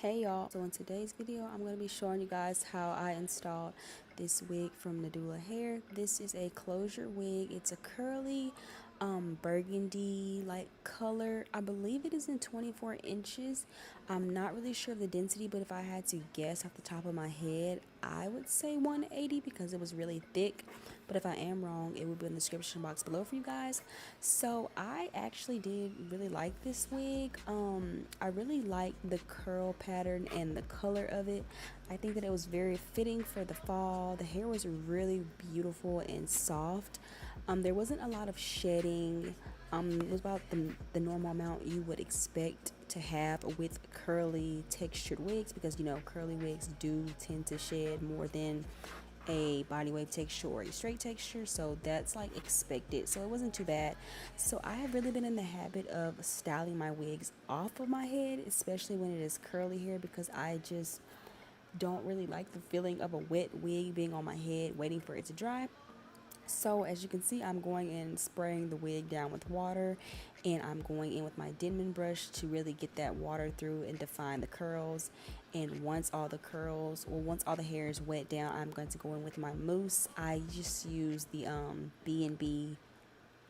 Hey y'all, so in today's video I'm going to be showing you guys how I installed this wig from Nadula Hair. This is a closure wig. It's a curly burgundy like color. I believe it is in 24 inches. I'm not really sure of the density, but if I had to guess off the top of my head, I would say 180 because it was really thick. But if I am wrong, it will be in the description box below for you guys. So I actually did really like this wig. I really like the curl pattern and the color of it. I think that it was very fitting for the fall. The hair was really beautiful and soft. There wasn't a lot of shedding. It was about the normal amount you would expect to have with curly textured wigs, because you know curly wigs do tend to shed more than a body wave texture or a straight texture, so that's like expected, so it wasn't too bad. So I have really been in the habit of styling my wigs off of my head, especially when it is curly hair, because I just don't really like the feeling of a wet wig being on my head waiting for it to dry. So as you can see, I'm going in spraying the wig down with water, and I'm going in with my Denman brush to really get that water through and define the curls. And once all the hair is wet down, I'm going to go in with my mousse. I just use the B&B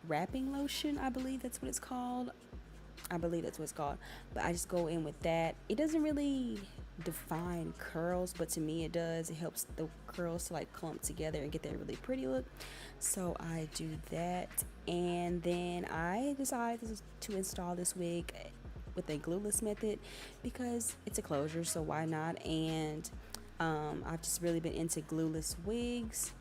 wrapping lotion, I believe that's what it's called. But I just go in with that. It doesn't really define curls, but to me it does. It helps the curls to like clump together and get that really pretty look. So I do that, and then I decided to install this wig with a glueless method because it's a closure, so why not? And I've just really been into glueless wigs.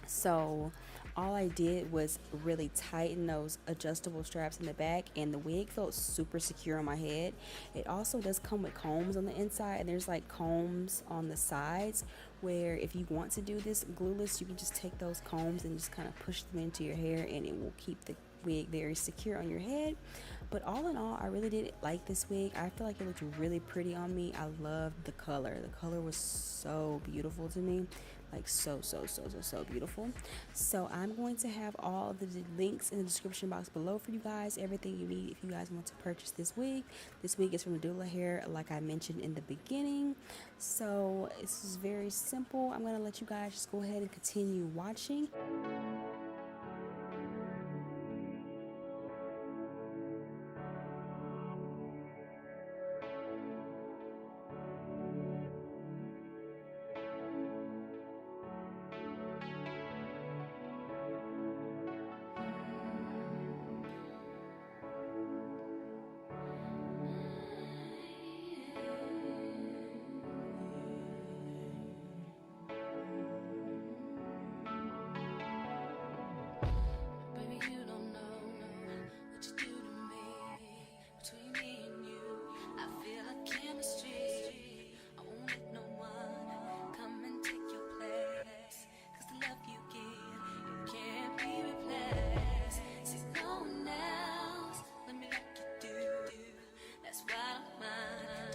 So all I did was really tighten those adjustable straps in the back, and the wig felt super secure on my head. It also does come with combs on the inside, and there's like combs on the sides where if you want to do this glueless, you can just take those combs and just kind of push them into your hair, and it will keep the wig very secure on your head. But all in all, I really did like this wig. I feel like it looked really pretty on me. I loved the color. The color was so beautiful to me, like so beautiful. So I'm going to have all of the links in the description box below for you guys, everything you need if you guys want to purchase this wig. This wig is from Nadula Hair, like I mentioned in the beginning. So this is very simple. I'm going to let you guys just go ahead and continue watching.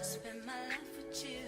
Spend my life with you.